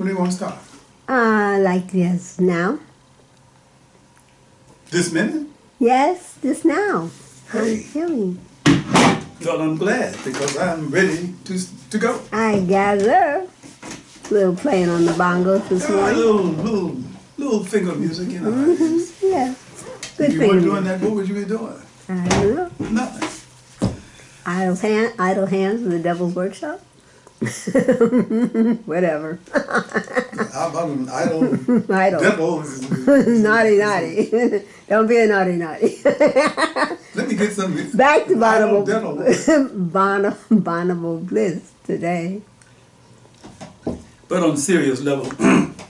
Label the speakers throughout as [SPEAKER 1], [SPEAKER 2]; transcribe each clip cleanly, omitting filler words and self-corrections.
[SPEAKER 1] When do you want to start?
[SPEAKER 2] Like this now.
[SPEAKER 1] This minute?
[SPEAKER 2] Yes, this now.
[SPEAKER 1] Hey.
[SPEAKER 2] I'm feeling.
[SPEAKER 1] Well, I'm glad because I'm ready to go.
[SPEAKER 2] I gather. Little playing on the bongos this morning.
[SPEAKER 1] Little finger music, you know. How it is.
[SPEAKER 2] Yeah. Good
[SPEAKER 1] If you weren't doing that, what would you be doing?
[SPEAKER 2] I don't know.
[SPEAKER 1] Nothing.
[SPEAKER 2] Idle hands in the devil's workshop. Whatever.
[SPEAKER 1] How about an idle
[SPEAKER 2] Idle.
[SPEAKER 1] devil?
[SPEAKER 2] Naughty. Don't be a naughty.
[SPEAKER 1] Let me get some.
[SPEAKER 2] Back to
[SPEAKER 1] idle
[SPEAKER 2] Bonobo Bliss today.
[SPEAKER 1] But on a serious level,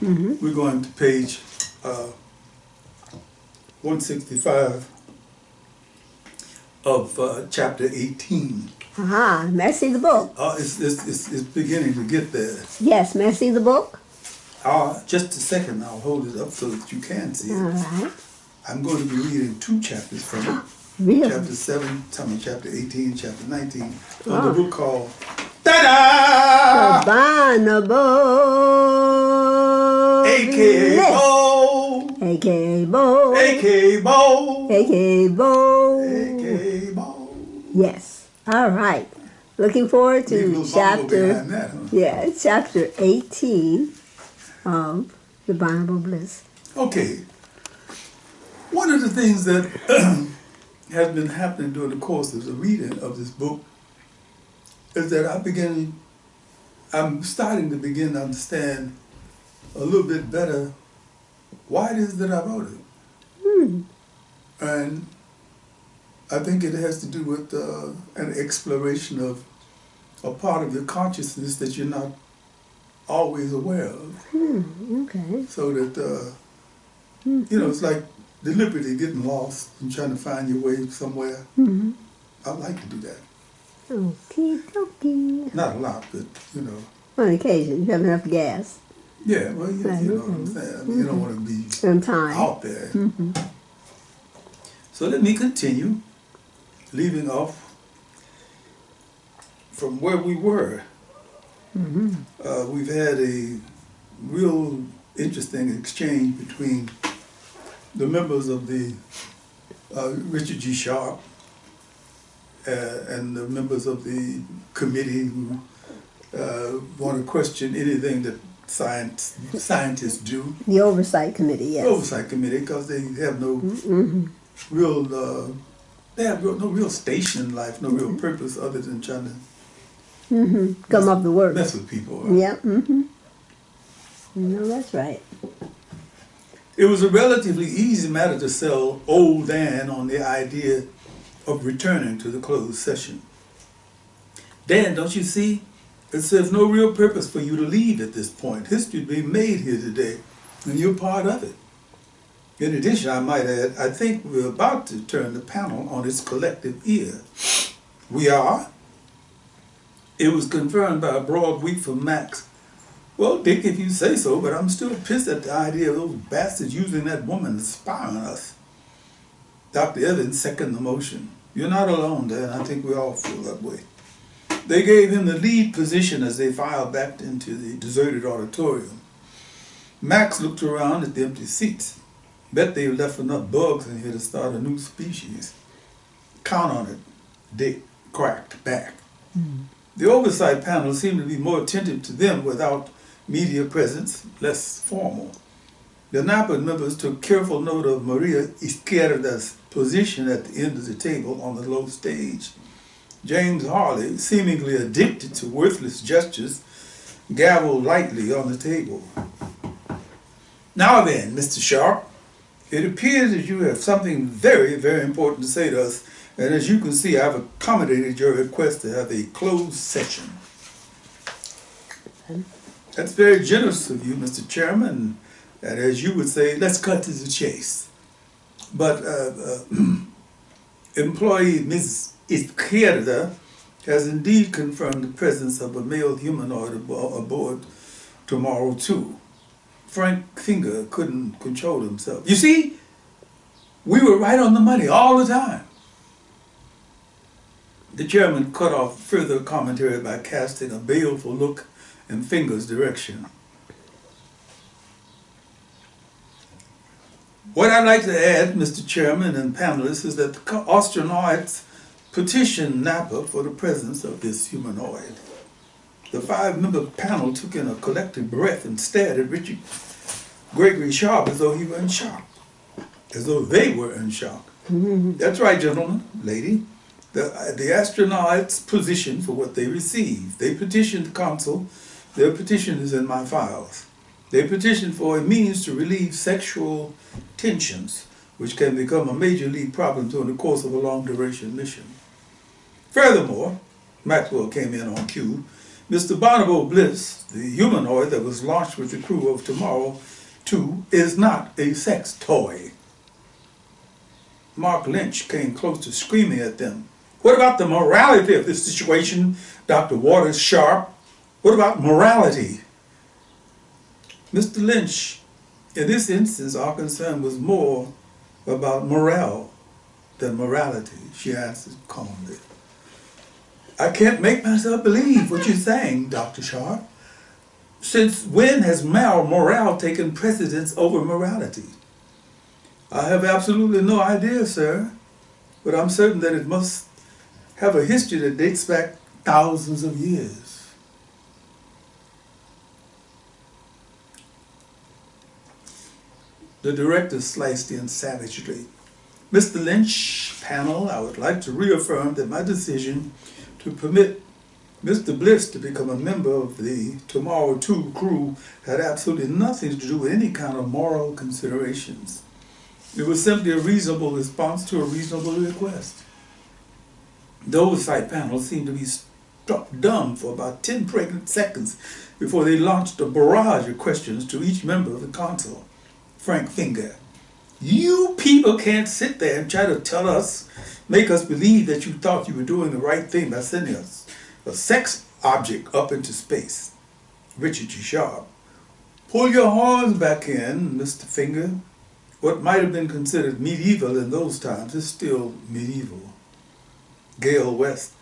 [SPEAKER 1] we're going to page 165 of chapter 18.
[SPEAKER 2] Aha, may I see the book?
[SPEAKER 1] It's beginning to get there.
[SPEAKER 2] Yes, may I see the book?
[SPEAKER 1] Just a second, I'll hold it up so that you can see it.
[SPEAKER 2] All right.
[SPEAKER 1] I'm going to be reading 2 chapters from it.
[SPEAKER 2] Really?
[SPEAKER 1] Chapter 7, chapter 18, chapter 19, from the book called Ta-da!
[SPEAKER 2] Bonobo.
[SPEAKER 1] A.K.A. Bo.
[SPEAKER 2] A.K.A. Bo.
[SPEAKER 1] A.K.A. Bo.
[SPEAKER 2] A.K.A. Bo.
[SPEAKER 1] A.K.A. Bo.
[SPEAKER 2] Yes. All right. Looking forward to chapter.
[SPEAKER 1] That, huh?
[SPEAKER 2] Yeah, chapter 18 of the Bonobo Bliss.
[SPEAKER 1] Okay. One of the things that has been happening during the course of the reading of this book is that I'm starting to begin to understand a little bit better why it is that I wrote it. And I think it has to do with an exploration of a part of your consciousness that you're not always aware of.
[SPEAKER 2] Okay.
[SPEAKER 1] So that, it's like deliberately getting lost and trying to find your way somewhere. I like to do that.
[SPEAKER 2] Okie dokie.
[SPEAKER 1] Not a lot, but,
[SPEAKER 2] On occasion, you have enough gas.
[SPEAKER 1] Yeah, well, you know what I'm saying. I mean, you don't want to be
[SPEAKER 2] And time.
[SPEAKER 1] out there. So let me continue, leaving off from where we were. We've had a real interesting exchange between the members of the Richard G. Sharpe and the members of the committee who want to question anything that scientists do.
[SPEAKER 2] The Oversight Committee, yes.
[SPEAKER 1] The Oversight Committee, because they have no real, no real station in life, no real purpose other than trying to
[SPEAKER 2] Come up the work.
[SPEAKER 1] mess with people.
[SPEAKER 2] Yeah. No, that's right.
[SPEAKER 1] It was a relatively easy matter to sell old Dan on the idea of returning to the closed session. Dan, don't you see? It serves no real purpose for you to leave at this point. History is being made here today, and you're part of it. In addition, I might add, I think we're about to turn the panel on its collective ear. We are? It was confirmed by a broad week from Max. Well, Dick, if you say so, but I'm still pissed at the idea of those bastards using that woman to spy on us. Dr. Evans seconded the motion. You're not alone, Dan. I think we all feel that way. They gave him the lead position as they filed back into the deserted auditorium. Max looked around at the empty seats. Bet they've left enough bugs in here to start a new species. Count on it, Dick cracked back. The oversight panel seemed to be more attentive to them without media presence, less formal. The NAPA members took careful note of Maria Izquierda's position at the end of the table on the low stage. James Harley, seemingly addicted to worthless gestures, gavelled lightly on the table. Now then, Mr. Sharpe, it appears that you have something very, very important to say to us, and as you can see, I've accommodated your request to have a closed session. That's very generous of you, Mr. Chairman, and as you would say, let's cut to the chase. But employee Ms. Izquierda has indeed confirmed the presence of a male humanoid aboard tomorrow too. Frank Finger couldn't control himself. You see, we were right on the money all the time. The chairman cut off further commentary by casting a baleful look in Finger's direction. What I'd like to add, Mr. Chairman and panelists, is that the astronauts petitioned Napa for the presence of this humanoid. The 5-member panel took in a collective breath and stared at Richard Gregory Sharpe as though he were in shock, as though they were in shock. That's right, gentlemen, lady. The astronauts positioned for what they received. They petitioned the consul. Their petition is in my files. They petitioned for a means to relieve sexual tensions, which can become a major league problem during the course of a long-duration mission. Furthermore, Maxwell came in on cue. Mr. Bonobo Bliss, the humanoid that was launched with the crew of Tomorrow 2, is not a sex toy. Mark Lynch came close to screaming at them. What about the morality of this situation, Dr. Waters-Sharpe? What about morality? Mr. Lynch, in this instance, our concern was more about morale than morality, she answered calmly. I can't make myself believe what you're saying, Dr. Sharpe. Since when has morale taken precedence over morality? I have absolutely no idea, sir, but I'm certain that it must have a history that dates back thousands of years. The director sliced in savagely. Mr. Lynch, panel, I would like to reaffirm that my decision to permit Mr. Bliss to become a member of the Tomorrow 2 crew had absolutely nothing to do with any kind of moral considerations. It was simply a reasonable response to a reasonable request. The Oversight panel seemed to be struck dumb for about 10 pregnant seconds before they launched a barrage of questions to each member of the council. Frank Finger, you people can't sit there and try to tell us, make us believe that you thought you were doing the right thing by sending us a sex object up into space. Richard G. Sharpe, pull your horns back in, Mr. Finger. What might have been considered medieval in those times is still medieval. Gail West,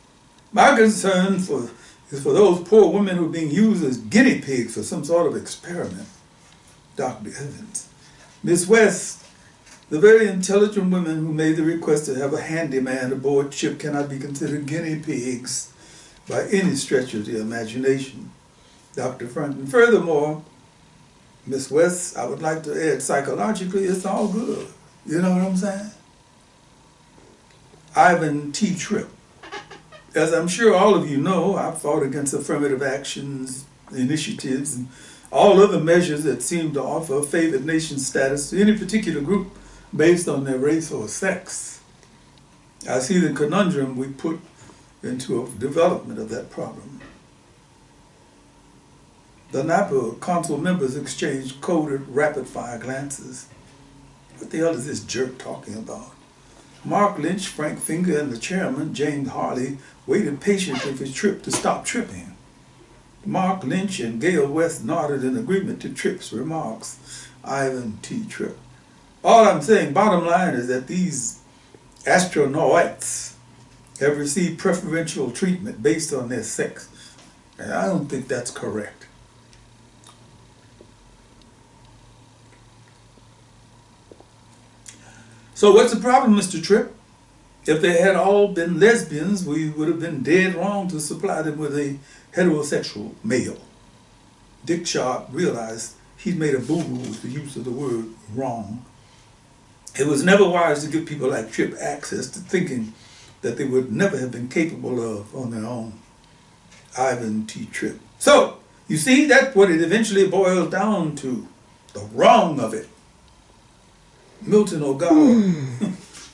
[SPEAKER 1] my concern is for those poor women who are being used as guinea pigs for some sort of experiment. Dr. Evans, Miss West, the very intelligent women who made the request to have a handyman aboard ship cannot be considered guinea pigs by any stretch of the imagination. Dr. Fronton, furthermore, Miss West, I would like to add, psychologically, it's all good. You know what I'm saying? Ivan T. Tripp. As I'm sure all of you know, I've fought against affirmative actions, initiatives, and all other measures that seem to offer a favored nation status to any particular group based on their race or sex. I see the conundrum we put into a development of that problem. The Napa council members exchanged coded rapid-fire glances. What the hell is this jerk talking about? Mark Lynch, Frank Finger, and the chairman, James Harley, waited patiently for Tripp to stop tripping. Mark Lynch and Gail West nodded in agreement to Tripp's remarks. Ivan T. Tripp. All I'm saying, bottom line, is that these astronauts have received preferential treatment based on their sex. And I don't think that's correct. So what's the problem, Mr. Tripp? If they had all been lesbians, we would have been dead wrong to supply them with a heterosexual male. Dick Sharpe realized he'd made a boo-boo with the use of the word wrong. It was never wise to give people like Tripp access to thinking that they would never have been capable of on their own. Ivan T. Tripp. So, you see, that's what it eventually boils down to. The wrong of it. Milton O'Gara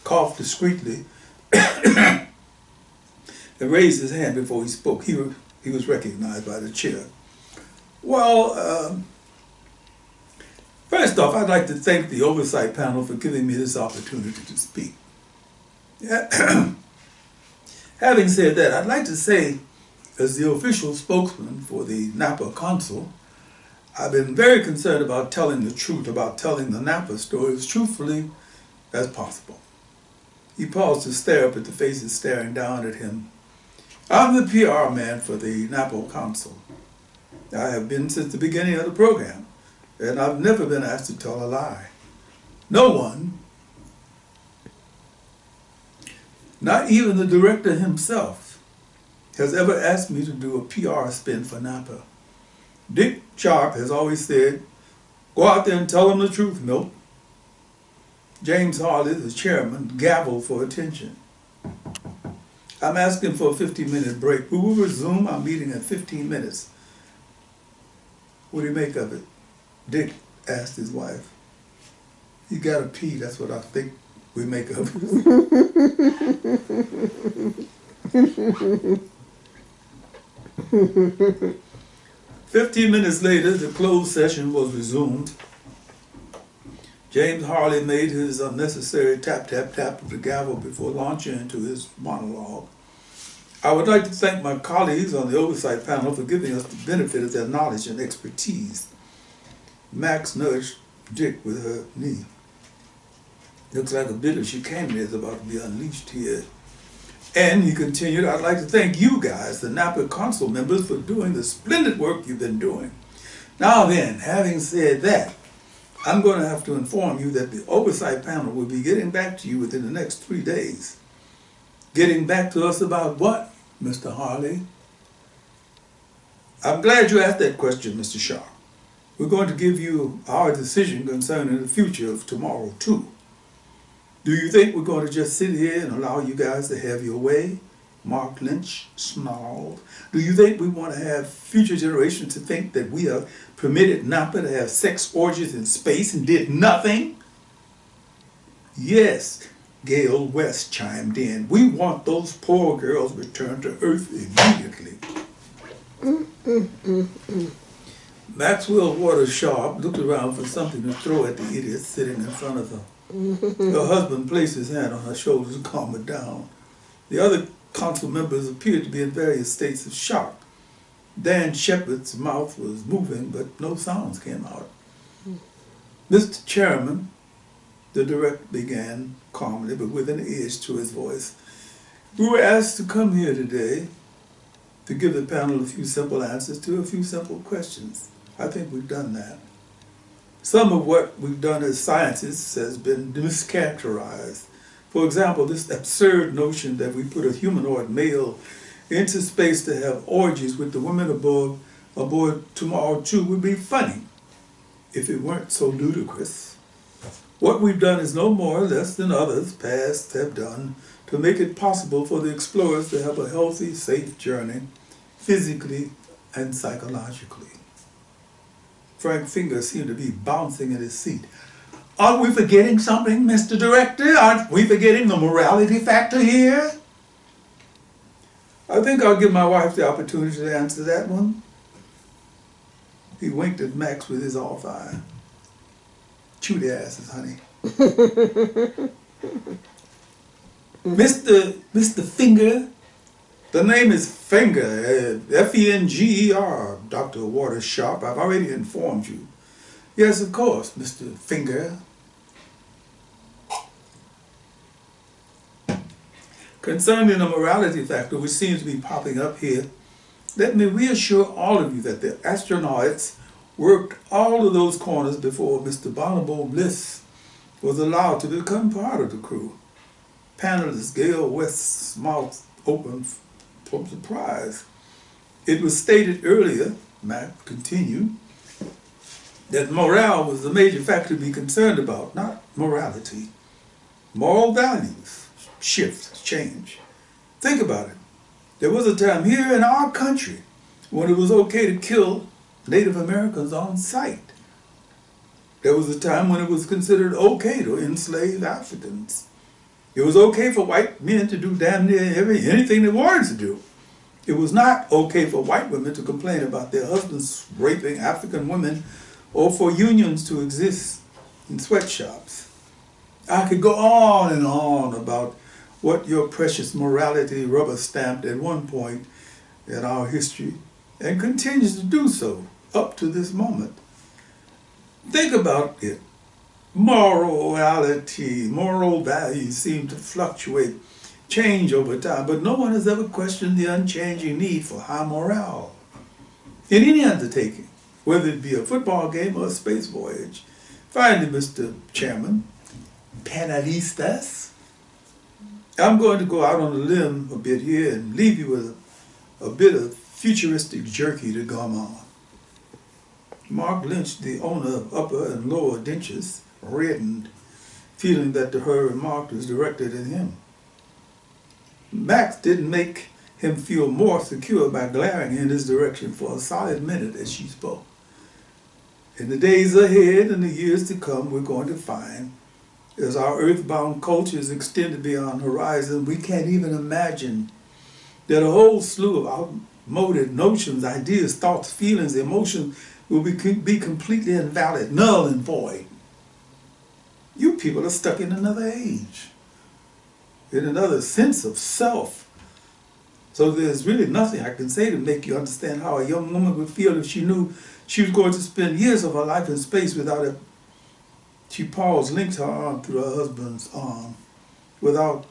[SPEAKER 1] coughed discreetly and raised his hand before he spoke. He was recognized by the chair. Well, first off, I'd like to thank the Oversight panel for giving me this opportunity to speak. Having said that, I'd like to say, as the official spokesman for the Napa Consul, I've been very concerned about telling the truth, about telling the Napa story as truthfully as possible. He paused to stare up at the faces staring down at him. I'm the PR man for the Napa Consul. I have been since the beginning of the program, and I've never been asked to tell a lie. No one, not even the director himself, has ever asked me to do a PR spin for Napa. Dick Sharpe has always said, go out there and tell them the truth, Milt. James Harley, the chairman, gavelled for attention. I'm asking for a 15-minute break. We will resume our meeting in 15 minutes. What do you make of it? Dick asked his wife. You gotta pee, that's what I think we make of it. 15 minutes later, the closed session was resumed. James Harley made his unnecessary tap, tap, tap of the gavel before launching into his monologue. I would like to thank my colleagues on the oversight panel for giving us the benefit of their knowledge and expertise. Max nudged Dick with her knee. Looks like a bit of chicanery is about to be unleashed here. And he continued, I'd like to thank you guys, the Napa Council members, for doing the splendid work you've been doing. Now then, having said that, I'm going to have to inform you that the oversight panel will be getting back to you within the next 3 days. Getting back to us about what, Mr. Harley? I'm glad you asked that question, Mr. Sharpe. We're going to give you our decision concerning the future of tomorrow, too. Do you think we're going to just sit here and allow you guys to have your way? Mark Lynch snarled. Do you think we want to have future generations to think that we have permitted Napa to have sex orgies in space and did nothing? Yes, Gail West chimed in. We want those poor girls returned to Earth immediately. Maxwell Waters-Sharpe looked around for something to throw at the idiot sitting in front of her. Her husband placed his hand on her shoulder to calm her down. The other council members appeared to be in various states of shock. Dan Shepard's mouth was moving, but no sounds came out. Mr. Chairman, the director began calmly, but with an edge to his voice. We were asked to come here today to give the panel a few simple answers to a few simple questions. I think we've done that. Some of what we've done as scientists has been mischaracterized. For example, this absurd notion that we put a humanoid male into space to have orgies with the women aboard tomorrow too would be funny if it weren't so ludicrous. What we've done is no more or less than others past have done to make it possible for the explorers to have a healthy, safe journey, physically and psychologically. Frank Finger seemed to be bouncing in his seat. Aren't we forgetting something, Mr. Director? Aren't we forgetting the morality factor here? I think I'll give my wife the opportunity to answer that one. He winked at Max with his off eye. Chew the asses, honey. Mr. Finger, the name is Finger, F-E-N-G-E-R, Dr. Waters-Sharpe. I've already informed you. Yes, of course, Mr. Finger. Concerning the morality factor, which seems to be popping up here, let me reassure all of you that the astronauts worked all of those corners before Mr. Bonobo Bliss was allowed to become part of the crew. Panelist Gail West's mouth opened from surprise. It was stated earlier, Matt continued, that morale was the major factor to be concerned about, not morality. Moral values shift, change. Think about it. There was a time here in our country when it was okay to kill Native Americans on sight. There was a time when it was considered okay to enslave Africans. It was okay for white men to do damn near anything they wanted to do. It was not okay for white women to complain about their husbands raping African women or for unions to exist in sweatshops. I could go on and on about what your precious morality rubber stamped at one point in our history and continues to do so up to this moment. Think about it. Morality, moral values seem to fluctuate, change over time, but no one has ever questioned the unchanging need for high morale in any undertaking, whether it be a football game or a space voyage. Finally, Mr. Chairman, panelistas. I'm going to go out on a limb a bit here and leave you with a bit of futuristic jerky to gum on. Mark Lynch, the owner of upper and lower dentures, reddened, feeling that her remark was directed at him. Max didn't make him feel more secure by glaring in his direction for a solid minute as she spoke. In the days ahead and the years to come, we're going to find, as our earthbound cultures extend beyond horizon, we can't even imagine that a whole slew of outmoded notions, ideas, thoughts, feelings, emotions will be completely invalid, null and void. You people are stuck in another age, in another sense of self. So there's really nothing I can say to make you understand how a young woman would feel if she knew she was going to spend years of her life in space without it. She paused, linked her arm through her husband's arm, without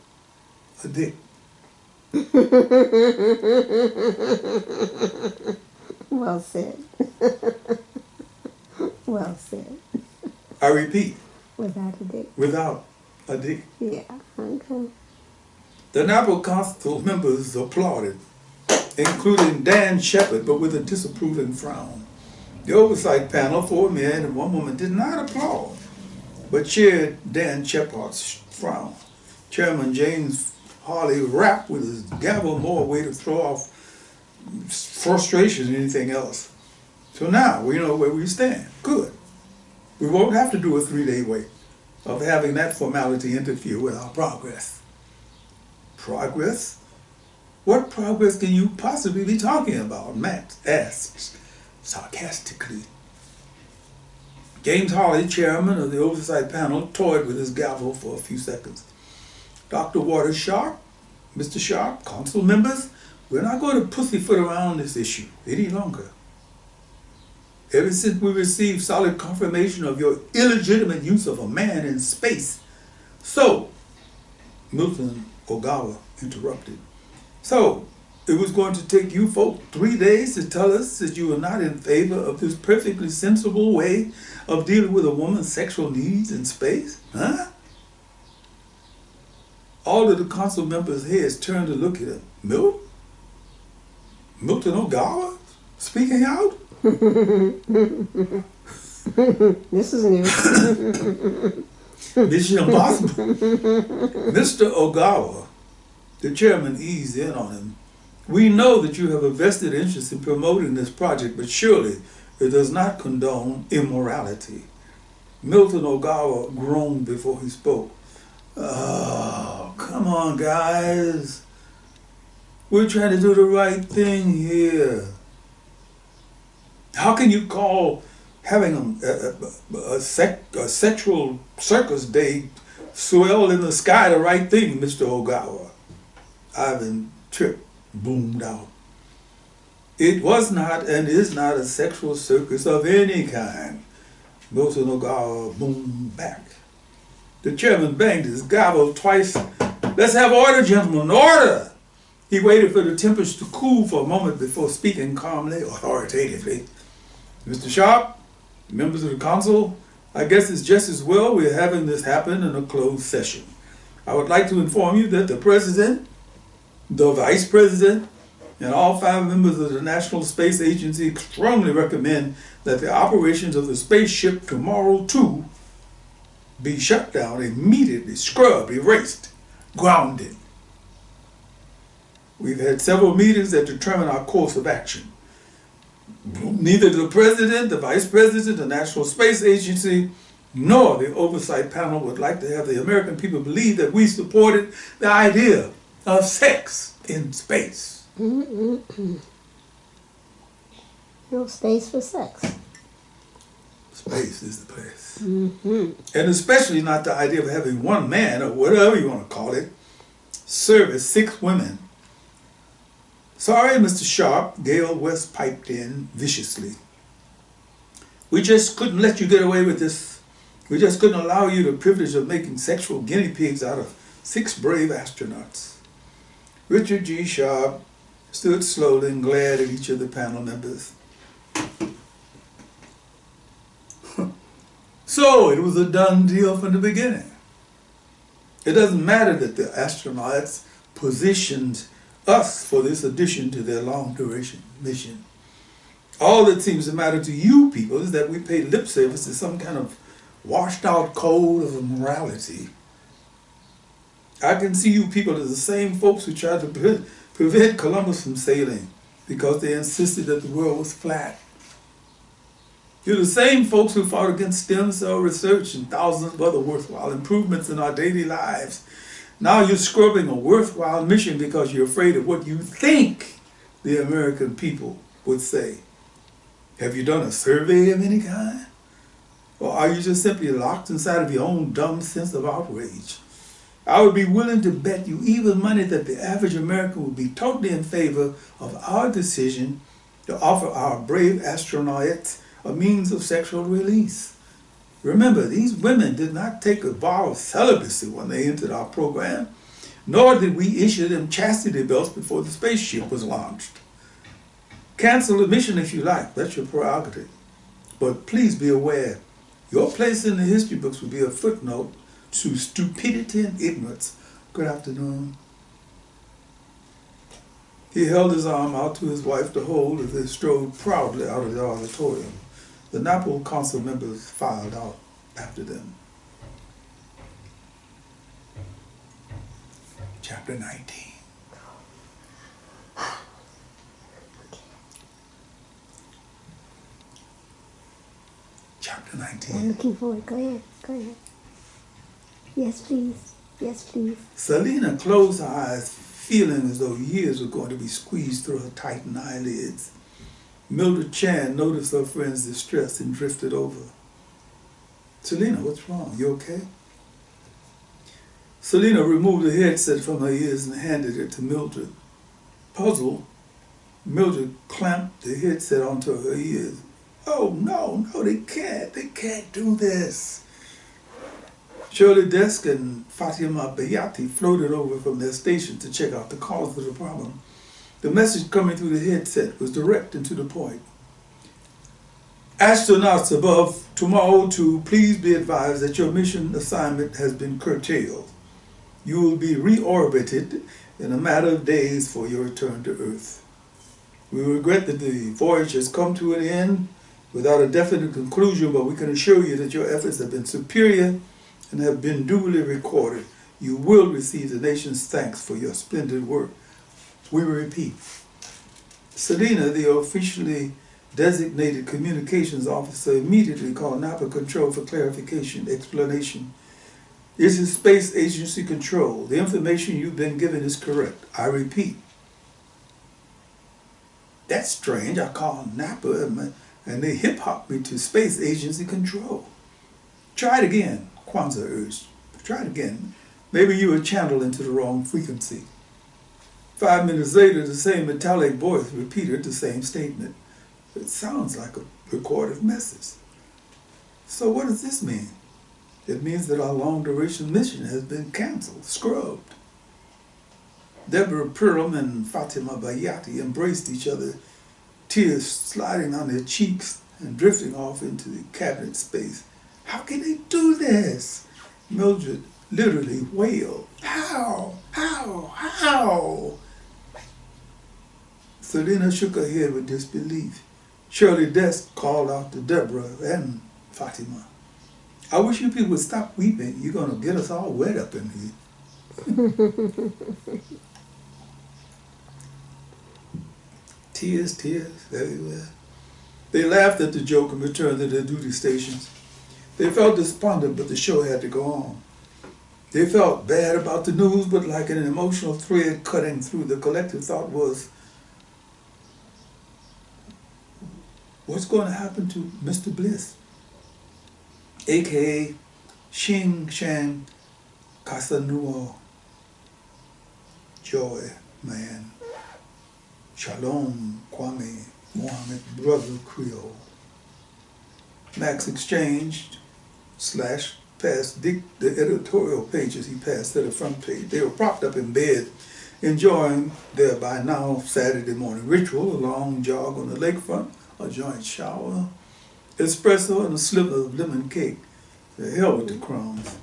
[SPEAKER 1] a dick.
[SPEAKER 2] Well said. Well said.
[SPEAKER 1] I repeat.
[SPEAKER 2] Without a dick.
[SPEAKER 1] Without a dick.
[SPEAKER 2] Yeah, okay.
[SPEAKER 1] The Navajo Council members applauded, including Dan Shepard, but with a disapproving frown. The oversight panel, 4 men and 1 woman, did not applaud, but shared Dan Shepard's frown. Chairman James Harley rapped with his gavel, more way to throw off frustration than anything else. So now we know where we stand. Good. We won't have to do a 3-day wait of having that formality interfere with our progress. Progress? What progress can you possibly be talking about? Max asked sarcastically. James Harley, chairman of the oversight panel, toyed with his gavel for a few seconds. Dr. Waters-Sharpe, Mr. Sharpe, council members, we're not going to pussyfoot around this issue any longer. Ever since we received solid confirmation of your illegitimate use of a man in space. So, Milton Ogawa interrupted. So, it was going to take you folk 3 days to tell us that you were not in favor of this perfectly sensible way of dealing with a woman's sexual needs in space? Huh? All of the council members' heads turned to look at him. Milton Ogawa? Speaking out?
[SPEAKER 2] This is new.
[SPEAKER 1] Mission Impossible. Mr. Ogawa, the chairman eased in on him. We know that you have a vested interest in promoting this project, but surely it does not condone immorality. Milton Ogawa groaned before he spoke. Oh, come on, guys. We're trying to do the right thing here. How can you call having a sexual circus day swell in the sky the right thing, Mr. Ogawa? Ivan Tripp boomed out. It was not and is not a sexual circus of any kind. Milton Ogawa boomed back. The chairman banged his gavel twice. Let's have order, gentlemen, order! He waited for the tempers to cool for a moment before speaking calmly, authoritatively. Mr. Sharpe, members of the council, I guess it's just as well we're having this happen in a closed session. I would like to inform you that the president, the vice president, and all 5 members of the National Space Agency strongly recommend that the operations of the spaceship Tomorrow 2 be shut down immediately, scrubbed, erased, grounded. We've had several meetings that determine our course of action. Neither the president, the vice president, the National Space Agency, nor the oversight panel would like to have the American people believe that we supported the idea of sex in space.
[SPEAKER 2] No space for sex.
[SPEAKER 1] Space is the place. And especially not the idea of having one man, or whatever you want to call it, serve as 6 women. Sorry, Mr. Sharpe, Gail West piped in viciously. We just couldn't let you get away with this. We just couldn't allow you the privilege of making sexual guinea pigs out of 6 brave astronauts. Richard G. Sharpe stood slowly and glared at each of the panel members. So it was a done deal from the beginning. It doesn't matter that the astronauts positioned us for this addition to their long-duration mission. All that seems to matter to you people is that we pay lip service to some kind of washed-out code of morality. I can see you people as the same folks who tried to prevent Columbus from sailing because they insisted that the world was flat. You're the same folks who fought against stem cell research and thousands of other worthwhile improvements in our daily lives. Now you're scrubbing a worthwhile mission because you're afraid of what you think the American people would say. Have you done a survey of any kind? Or are you just simply locked inside of your own dumb sense of outrage? I would be willing to bet you even money that the average American would be totally in favor of our decision to offer our brave astronauts a means of sexual release. Remember, these women did not take a vow of celibacy when they entered our program, nor did we issue them chastity belts before the spaceship was launched. Cancel the mission if you like, that's your prerogative. But please be aware, your place in the history books will be a footnote to stupidity and ignorance. Good afternoon. He held his arm out to his wife to hold as they strode proudly out of the auditorium. The NAPO council members filed out after them. Chapter 19. Chapter 19.
[SPEAKER 2] I'm looking forward. Go ahead. Go ahead. Yes, please. Yes, please.
[SPEAKER 1] Salena closed her eyes, feeling as though years were going to be squeezed through her tightened eyelids. Mildred Chan noticed her friend's distress and drifted over. Salena, what's wrong? You okay? Salena removed the headset from her ears and handed it to Mildred. Puzzled, Mildred clamped the headset onto her ears. Oh, no, they can't. They can't do this. Shirley Desk and Fatima Bayati floated over from their station to check out the cause of the problem. The message coming through the headset was direct and to the point. Astronauts above tomorrow to please be advised that your mission assignment has been curtailed. You will be reorbited in a matter of days for your return to Earth. We regret that the voyage has come to an end without a definite conclusion, but we can assure you that your efforts have been superior and have been duly recorded. You will receive the nation's thanks for your splendid work. We repeat. Salena, the officially designated communications officer, immediately called Napa Control for clarification, explanation. This is Space Agency Control. The information you've been given is correct. I repeat. That's strange. I called Napa and they hip-hopped me to Space Agency Control. Try it again, Kwanzaa urged. Try it again. Maybe you were channeled into the wrong frequency. 5 minutes later, the same metallic voice repeated the same statement. It sounds like a recorded message. So what does this mean? It means that our long-duration mission has been canceled, scrubbed. Deborah Perlman and Fatima Bayati embraced each other, tears sliding on their cheeks and drifting off into the cabinet space. How can they do this? Mildred literally wailed. How? Salena shook her head with disbelief. Shirley Desk called out to Deborah and Fatima. I wish you people would stop weeping. You're going to get us all wet up in here. Tears everywhere. They laughed at the joke and returned to their duty stations. They felt despondent, but the show had to go on. They felt bad about the news, but like an emotional thread cutting through, the collective thought was, what's going to happen to Mr. Bliss, a.k.a. Xing Shang Casanua, Joy, Man, Shalom, Kwame, Mohammed, Brother Creole. Max exchanged / passed Dick the editorial pages he passed to the front page. They were propped up in bed, enjoying their by now Saturday morning ritual, a long jog on the lakefront, a joint shower, espresso, and a sliver of lemon cake. The hell with the crumbs.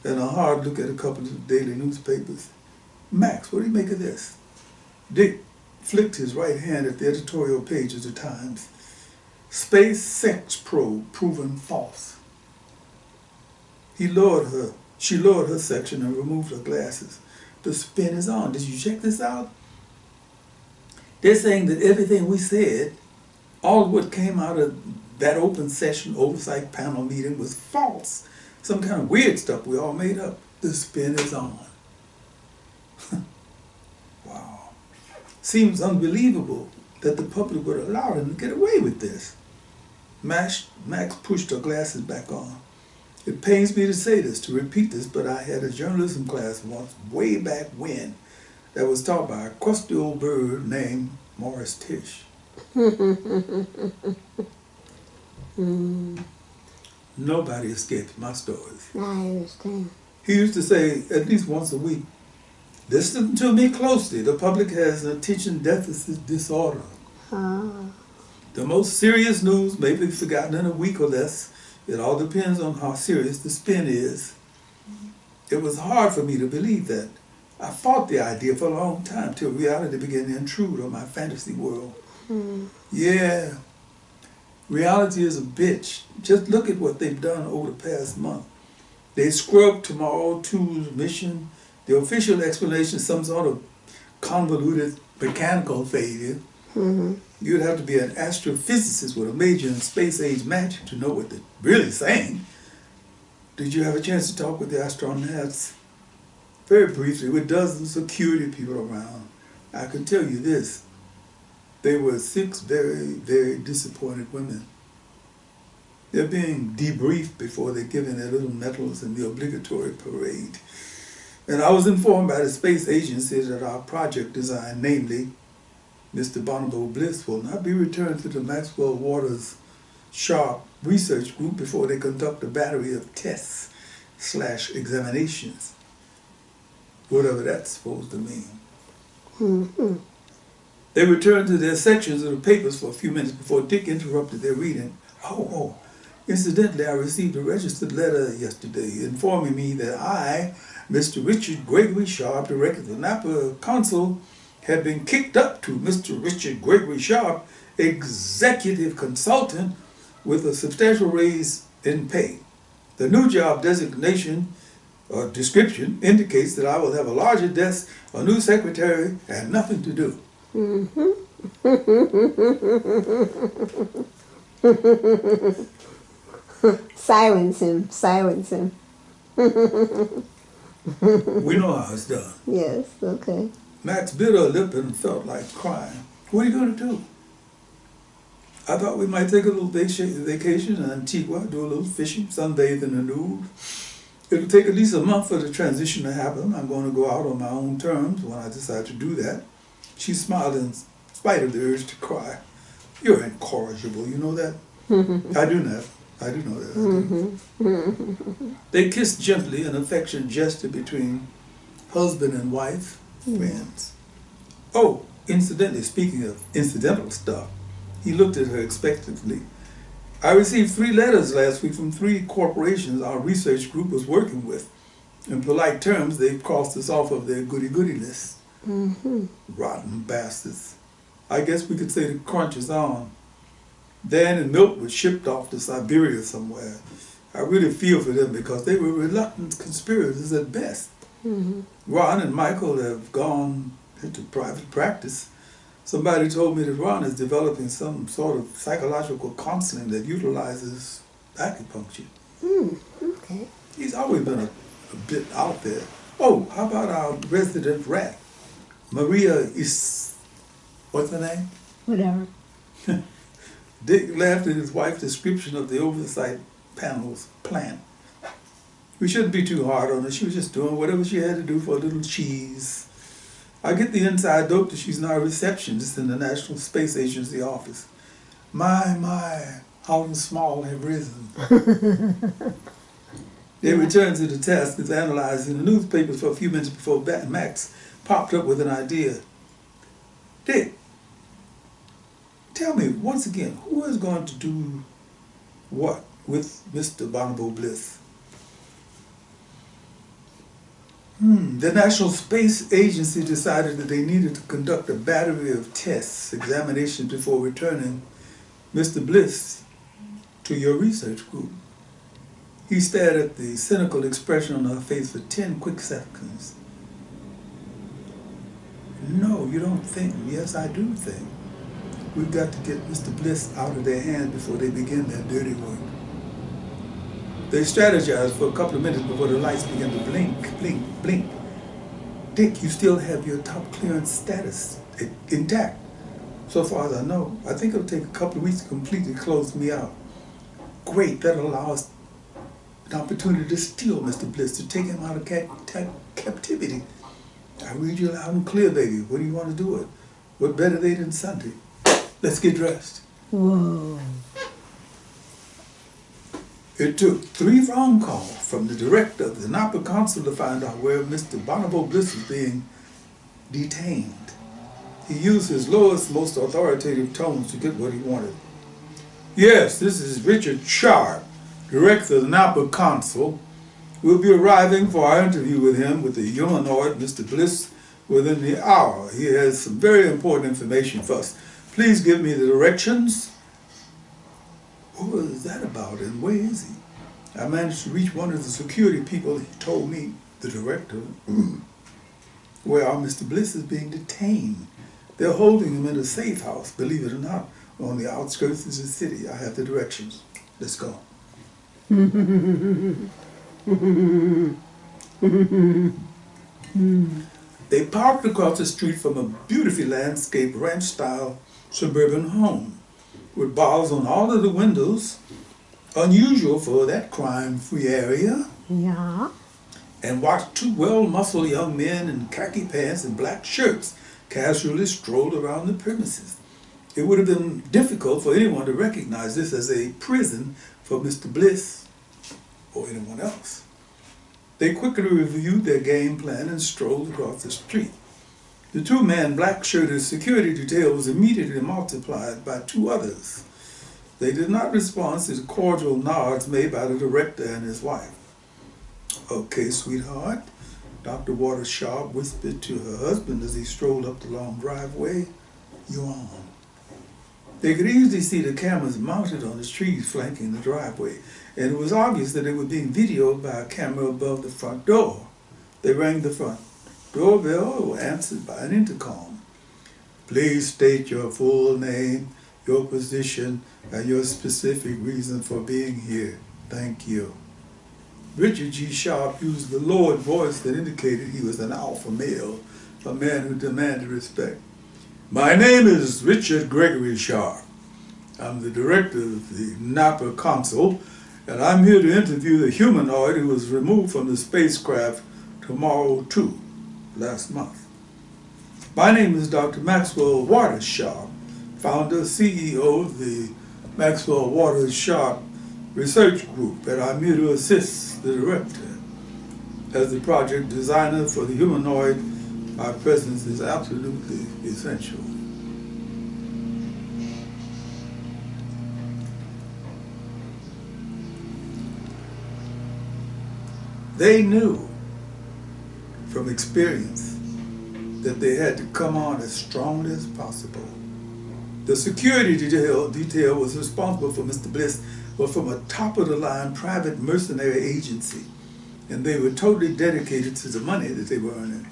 [SPEAKER 1] and a hard look at a couple of daily newspapers. Max, what do you make of this? Dick flicked his right hand at the editorial page of the Times. Space sex probe proven false. She lowered her section and removed her glasses. The spin is on. Did you check this out? They're saying that everything we said, all of what came out of that open session oversight panel meeting was false. Some kind of weird stuff we all made up. The spin is on. Wow. Seems unbelievable that the public would allow them to get away with this. Max pushed her glasses back on. It pains me to say this, to repeat this, but I had a journalism class once, way back when, that was taught by a crusty old bird named Morris Tish. Nobody escapes my stories.
[SPEAKER 2] I understand.
[SPEAKER 1] He used to say at least once a week, listen to me closely. The public has an attention deficit disorder. The most serious news may be forgotten in a week or less. It all depends on how serious the spin is. It was hard for me to believe that. I fought the idea for a long time till reality began to intrude on my fantasy world. Yeah, reality is a bitch. Just look at what they've done over the past month. They scrubbed Tomorrow 2's mission. The official explanation is some sort of convoluted mechanical failure. You'd have to be an astrophysicist with a major in space-age magic to know what they're really saying. Did you have a chance to talk with the astronauts? Very briefly, with dozens of security people around. I can tell you this. They were 6 very, very disappointed women. They're being debriefed before they're given their little medals in the obligatory parade. And I was informed by the space agency that our project design, namely Mr. Bonobo Bliss, will not be returned to the Maxwell Waters-Sharpe research group before they conduct a battery of tests / examinations. Whatever that's supposed to mean. They returned to their sections of the papers for a few minutes before Dick interrupted their reading. Incidentally, I received a registered letter yesterday informing me that I, Mr. Richard Gregory Sharpe, director of the Napa Consul, had been kicked up to Mr. Richard Gregory Sharpe, executive consultant, with a substantial raise in pay. The new job designation or description indicates that I will have a larger desk, a new secretary, and nothing to do.
[SPEAKER 2] Silence him, silence him.
[SPEAKER 1] We know how it's done.
[SPEAKER 2] Yes, okay.
[SPEAKER 1] Max bit her lip and felt like crying. What are you going to do? I thought we might take a little vacation in Antigua, do a little fishing, sunbathe in the nude. It'll take at least a month for the transition to happen. I'm going to go out on my own terms when I decide to do that. She smiled in spite of the urge to cry. You're incorrigible, you know that? I do know that. They kissed gently, an affectionate gesture between husband and wife, friends. Oh, incidentally, speaking of incidental stuff, he looked at her expectantly. I received 3 letters last week from 3 corporations our research group was working with. In polite terms, they've crossed us off of their goody-goody list. Rotten bastards. I guess we could say the crunch is on. Dan and Milt were shipped off to Siberia somewhere. I really feel for them because they were reluctant conspirators at best. Ron and Michael have gone into private practice. Somebody told me that Ron is developing some sort of psychological counseling that utilizes acupuncture.
[SPEAKER 2] Okay.
[SPEAKER 1] He's always been a bit out there. Oh, how about our resident rat? Maria is, what's her name?
[SPEAKER 2] Whatever.
[SPEAKER 1] Dick laughed at his wife's description of the oversight panel's plan. We shouldn't be too hard on her. She was just doing whatever she had to do for a little cheese. I get the inside dope that she's now a receptionist in the National Space Agency office. My, how small have risen. They returned to the task of analyzing the newspapers for a few minutes before Max popped up with an idea. Dick, tell me once again, who is going to do what with Mr. Bonobo Bliss? The National Space Agency decided that they needed to conduct a battery of tests, examinations before returning Mr. Bliss to your research group. He stared at the cynical expression on her face for 10 quick seconds. No, you don't think. Yes, I do think. We've got to get Mr. Bliss out of their hands before they begin their dirty work. They strategized for a couple of minutes before the lights began to blink, blink, blink. Dick, you still have your top clearance status intact. So far as I know, I think it'll take a couple of weeks to completely close me out. Great, that'll allow us an opportunity to steal Mr. Bliss, to take him out of captivity. I read you loud and clear, baby. What do you want to do it? What better day than Sunday? Let's get dressed.
[SPEAKER 2] Whoa.
[SPEAKER 1] It took 3 phone calls from the director of the Napa Council to find out where Mr. Bonobo Bliss was being detained. He used his lowest, most authoritative tones to get what he wanted. Yes, this is Richard-Sharpe, director of the Napa Council. We'll be arriving for our interview with him, with the humanoid Mr. Bliss, within the hour. He has some very important information for us. Please give me the directions. What was that about, and where is he? I managed to reach one of the security people. He told me, the director, where our Mr. Bliss is being detained. They're holding him in a safe house, believe it or not, on the outskirts of the city. I have the directions. Let's go. They parked across the street from a beautifully landscaped ranch-style suburban home, with bars on all of the windows, unusual for that crime-free area.
[SPEAKER 2] Yeah.
[SPEAKER 1] And watched 2 well-muscled young men in khaki pants and black shirts casually stroll around the premises. It would have been difficult for anyone to recognize this as a prison for Mr. Bliss or anyone else. They quickly reviewed their game plan and strolled across the street. The 2-man black-shirted security detail was immediately multiplied by 2 others. They did not respond to the cordial nods made by the director and his wife. Okay, sweetheart, Dr. Waters-Sharpe whispered to her husband as he strolled up the long driveway. You're on. They could easily see the cameras mounted on the trees flanking the driveway, and it was obvious that they were being videoed by a camera above the front door. They rang the front doorbell and were answered by an intercom. Please state your full name, your position, and your specific reason for being here. Thank you. Richard G. Sharpe used the lowered voice that indicated he was an alpha male, a man who demanded respect. My name is Richard Gregory Sharpe. I'm the director of the Napa Council, and I'm here to interview the humanoid who was removed from the spacecraft Tomorrow 2 last month. My name is Dr. Maxwell Waters-Sharpe, founder, CEO of the Maxwell Waters-Sharpe Research Group, and I'm here to assist the director. As the project designer for the humanoid, my presence is absolutely essential. They knew from experience that they had to come on as strongly as possible. The security detail was responsible for Mr. Bliss was from a top-of-the-line private mercenary agency, and they were totally dedicated to the money that they were earning,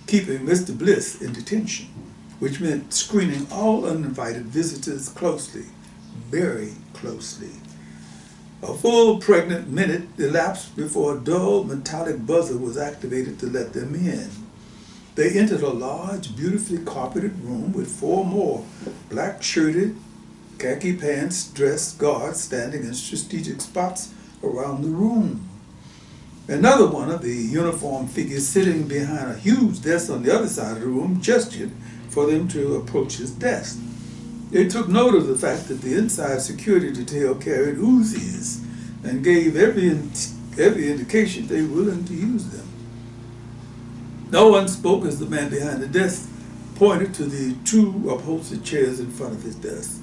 [SPEAKER 1] keeping Mr. Bliss in detention, which meant screening all uninvited visitors closely, very closely. A full pregnant minute elapsed before a dull metallic buzzer was activated to let them in. They entered a large, beautifully carpeted room with 4 more black-shirted, khaki pants dressed guards standing in strategic spots around the room. Another one of the uniformed figures sitting behind a huge desk on the other side of the room gestured for them to approach his desk. They took note of the fact that the inside security detail carried Uzis and gave every indication they were willing to use them. No one spoke as the man behind the desk pointed to the 2 upholstered chairs in front of his desk.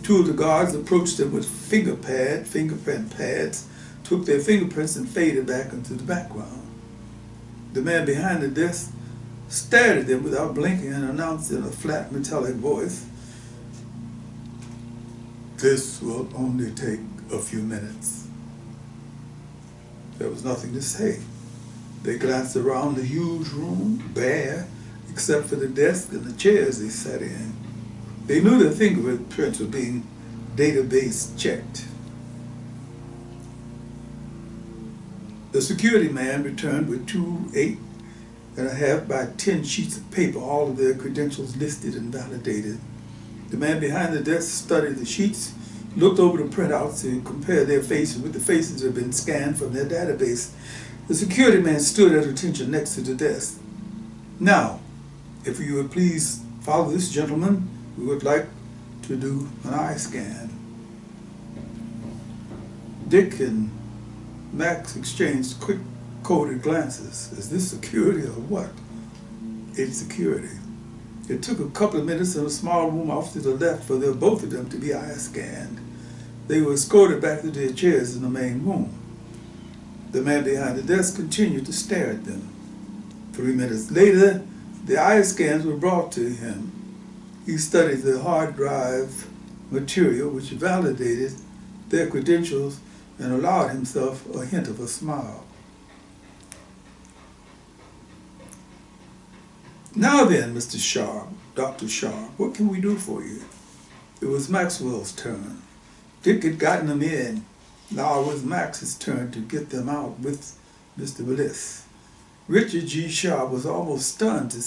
[SPEAKER 1] 2 of the guards approached them with fingerprint pads, took their fingerprints and faded back into the background. The man behind the desk stared at them without blinking and announced in a flat metallic voice, "This will only take a few minutes." There was nothing to say. They glanced around the huge room, bare, except for the desk and the chairs they sat in. They knew their fingerprints were being database checked. The security man returned with 2 8.5 by 10 sheets of paper, all of their credentials listed and validated. The man behind the desk studied the sheets, looked over the printouts to compare their faces with the faces that had been scanned from their database. The security man stood at attention next to the desk. "Now, if you would please follow this gentleman, we would like to do an eye scan." Dick and Max exchanged quick, coded glances. Is this security or what? It's security. It took a couple of minutes in a small room off to the left for both of them to be eye scanned. They were escorted back to their chairs in the main room. The man behind the desk continued to stare at them. 3 minutes later, the eye scans were brought to him. He studied the hard drive material, which validated their credentials and allowed himself a hint of a smile. "Now then, Mr. Sharpe, Dr. Sharpe, what can we do for you?" It was Maxwell's turn. Dick had gotten them in. Now it was Max's turn to get them out with Mr. Bliss. Richard G. Sharpe was almost stunned to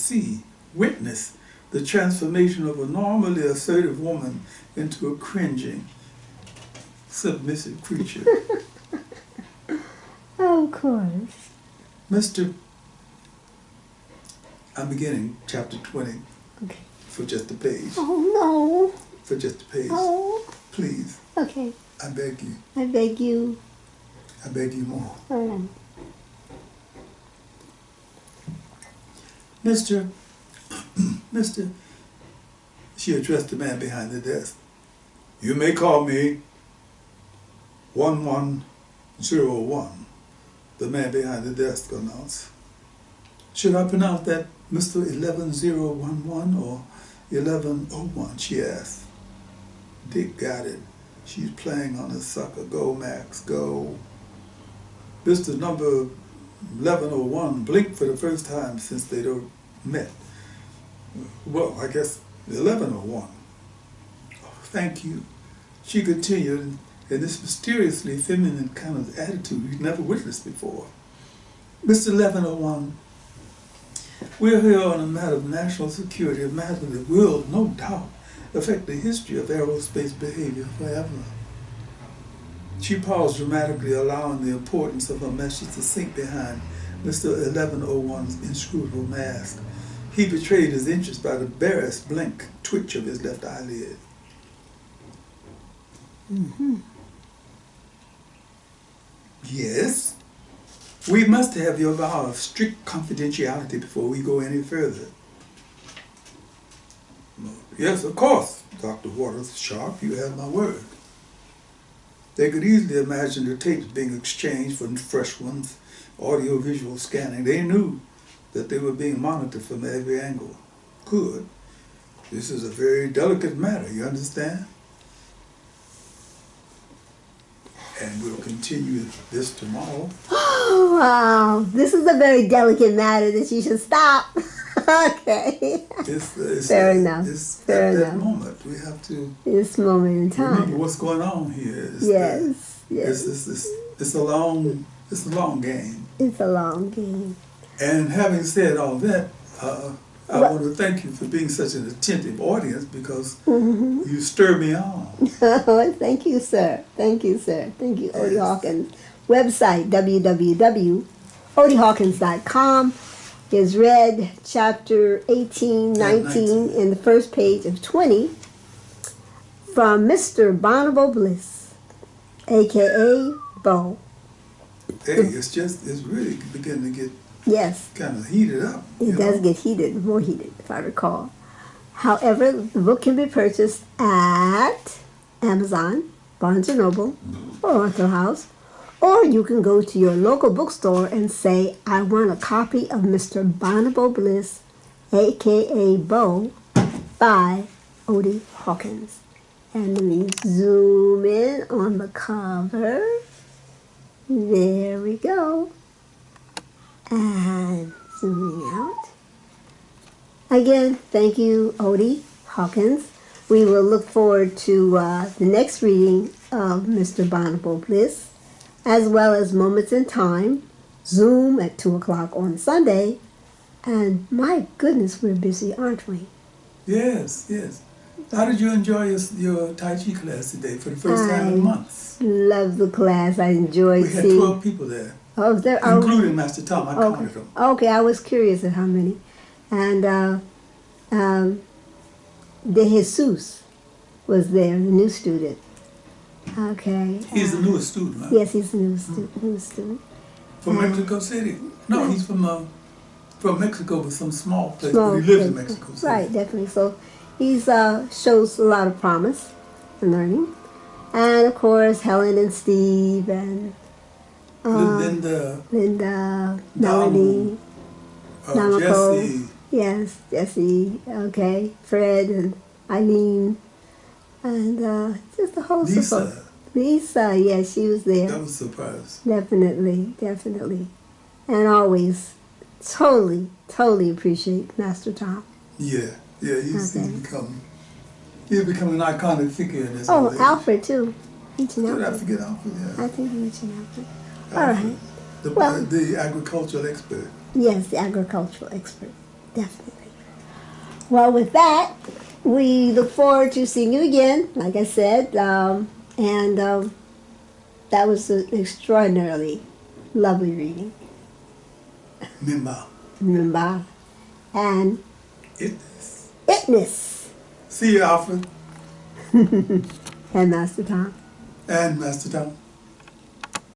[SPEAKER 1] witness the transformation of a normally assertive woman into a cringing, submissive creature.
[SPEAKER 2] Of course.
[SPEAKER 1] I'm beginning chapter 20.
[SPEAKER 2] Okay.
[SPEAKER 1] For just a page.
[SPEAKER 2] Oh, no.
[SPEAKER 1] For just a page.
[SPEAKER 2] Oh.
[SPEAKER 1] Please.
[SPEAKER 2] Okay.
[SPEAKER 1] I beg you.
[SPEAKER 2] I beg you.
[SPEAKER 1] I beg you more.
[SPEAKER 2] All right.
[SPEAKER 1] Mr. She addressed the man behind the desk. "You may call me 1101, the man behind the desk announced. "Should I pronounce that Mr. 11011 or 1101, she asked. Dick got it. She's playing on the sucker. Go, Max, go. Mr. number 1101 blinked for the first time since they'd met. "Well, I guess 1101. "Oh, thank you," she continued in this mysteriously feminine kind of attitude we'd never witnessed before. "Mr. 1101, we're here on a matter of national security, a matter that will, no doubt, affect the history of aerospace behavior forever." She paused dramatically, allowing the importance of her message to sink behind Mr. 1101's inscrutable mask. He betrayed his interest by the barest blink twitch of his left eyelid.
[SPEAKER 2] Mm-hmm.
[SPEAKER 1] "Yes? We must have your vow of strict confidentiality before we go any further." "Yes, of course, Dr. Waters-Sharpe, you have my word." They could easily imagine the tapes being exchanged for fresh ones, audio-visual scanning. They knew that they were being monitored from every angle. Good. This is a very delicate matter, you understand? And we'll continue this tomorrow.
[SPEAKER 2] Oh, wow. This is a very delicate matter that you should stop. Okay. Fair enough. Fair enough.
[SPEAKER 1] That moment, we have to...
[SPEAKER 2] This moment in time.
[SPEAKER 1] Remember what's going on here.
[SPEAKER 2] Yes.
[SPEAKER 1] It's a long game.
[SPEAKER 2] It's a long game.
[SPEAKER 1] And having said all that, I want to thank you for being such an attentive audience because you stir me on.
[SPEAKER 2] Thank you, sir. Thank you, sir. Thank you, Odie Hawkins. Website, www.odiehawkins.com is read chapter 18, 19, and the first page of 20 from Mr. Bonobo Bliss, a.k.a. Bo.
[SPEAKER 1] Hey, it's really beginning to get kind of heated up.
[SPEAKER 2] It does get heated, more heated, if I recall. However, the book can be purchased at Amazon, Barnes & Noble, Toronto House, Or you can go to your local bookstore and say, I want a copy of Mr. Bonobo Bliss, a.k.a. Bo, by Odie Hawkins. And let me zoom in on the cover. There we go. And zooming out. Again, thank you, Odie Hawkins. We will look forward to the next reading of Mr. Bonobo Bliss, as well as Moments in Time, Zoom at 2 o'clock on Sunday. And my goodness, we're busy, aren't we?
[SPEAKER 1] Yes, yes. How did you enjoy your Tai Chi class today for the first time in months?
[SPEAKER 2] Love the class. I enjoyed
[SPEAKER 1] We had
[SPEAKER 2] seeing...
[SPEAKER 1] 12 people there,
[SPEAKER 2] Oh, there are...
[SPEAKER 1] including Master Tom. I counted them.
[SPEAKER 2] Okay, I was curious at how many. And De Jesus was there, the new student. Okay.
[SPEAKER 1] He's the newest student, right?
[SPEAKER 2] Yes, he's the newest student.
[SPEAKER 1] From Mexico City? No, he's from Mexico, but some small place,
[SPEAKER 2] Small
[SPEAKER 1] but he lives in
[SPEAKER 2] place.
[SPEAKER 1] Mexico City.
[SPEAKER 2] Right, definitely. So he's shows a lot of promise in learning. And of course, Helen and Steve and Linda, Melody, Namako.
[SPEAKER 1] Jesse.
[SPEAKER 2] Yes, Jesse, okay, Fred and Eileen, and just a host of folks. Lisa, yes, she was there.
[SPEAKER 1] That was a surprise.
[SPEAKER 2] Definitely, definitely. And always totally appreciate Master Tom.
[SPEAKER 1] Yeah, he's become an iconic figure in this.
[SPEAKER 2] Oh, Alfred too.
[SPEAKER 1] Did I forget Alfred? Yeah.
[SPEAKER 2] I think you mentioned Alfred. All right.
[SPEAKER 1] The agricultural expert.
[SPEAKER 2] Yes, the agricultural expert. Definitely. Well, with that, we look forward to seeing you again, like I said. That was an extraordinarily lovely reading. Mimba. And Itness.
[SPEAKER 1] See you, Alfred.
[SPEAKER 2] And Master Tom.
[SPEAKER 1] And Master Tom.